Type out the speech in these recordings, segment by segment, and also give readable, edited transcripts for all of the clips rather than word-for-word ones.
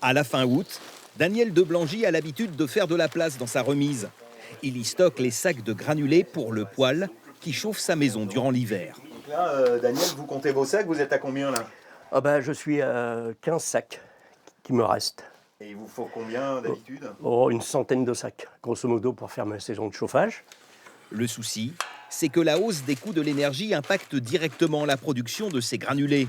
À la fin août, Daniel Deblangy a l'habitude de faire de la place dans sa remise. Il y stocke les sacs de granulés pour le poêle qui chauffe sa maison durant l'hiver. Donc là, Daniel, vous comptez vos sacs, vous êtes à combien là? Je suis à 15 sacs qui me restent. Et il vous faut combien d'habitude? Une centaine de sacs, grosso modo, pour faire ma saison de chauffage. Le souci, c'est que la hausse des coûts de l'énergie impacte directement la production de ces granulés.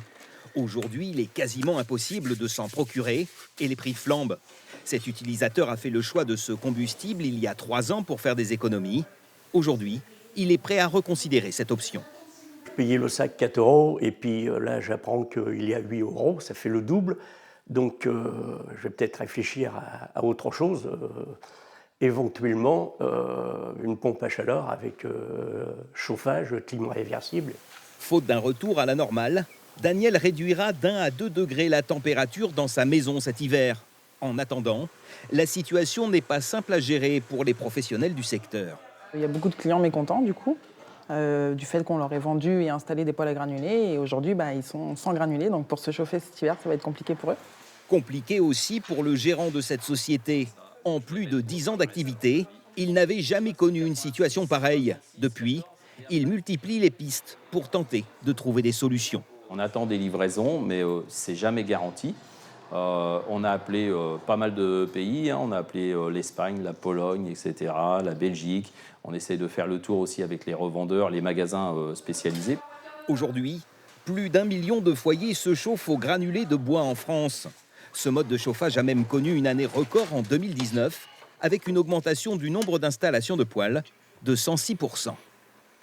Aujourd'hui, il est quasiment impossible de s'en procurer et les prix flambent. Cet utilisateur a fait le choix de ce combustible il y a 3 ans pour faire des économies. Aujourd'hui, il est prêt à reconsidérer cette option. Je payais le sac 4 € et puis là, j'apprends qu'il est à 8 €, ça fait le double. Donc, je vais peut-être réfléchir à autre chose. Éventuellement, une pompe à chaleur avec chauffage, climat réversible. Faute d'un retour à la normale, Daniel réduira d'1 à 2 degrés la température dans sa maison cet hiver. En attendant, la situation n'est pas simple à gérer pour les professionnels du secteur. Il y a beaucoup de clients mécontents du coup, du fait qu'on leur ait vendu et installé des poêles à granulés. Et aujourd'hui, ils sont sans granulés, donc pour se chauffer cet hiver, ça va être compliqué pour eux. Compliqué aussi pour le gérant de cette société. En plus de 10 ans d'activité, il n'avait jamais connu une situation pareille. Depuis, il multiplie les pistes pour tenter de trouver des solutions. On attend des livraisons, mais c'est jamais garanti. On a appelé pas mal de pays, on a appelé l'Espagne, la Pologne, etc., la Belgique. On essaie de faire le tour aussi avec les revendeurs, les magasins spécialisés. Aujourd'hui, plus d'1 million de foyers se chauffent au granulé de bois en France. Ce mode de chauffage a même connu une année record en 2019, avec une augmentation du nombre d'installations de poêles de 106 %.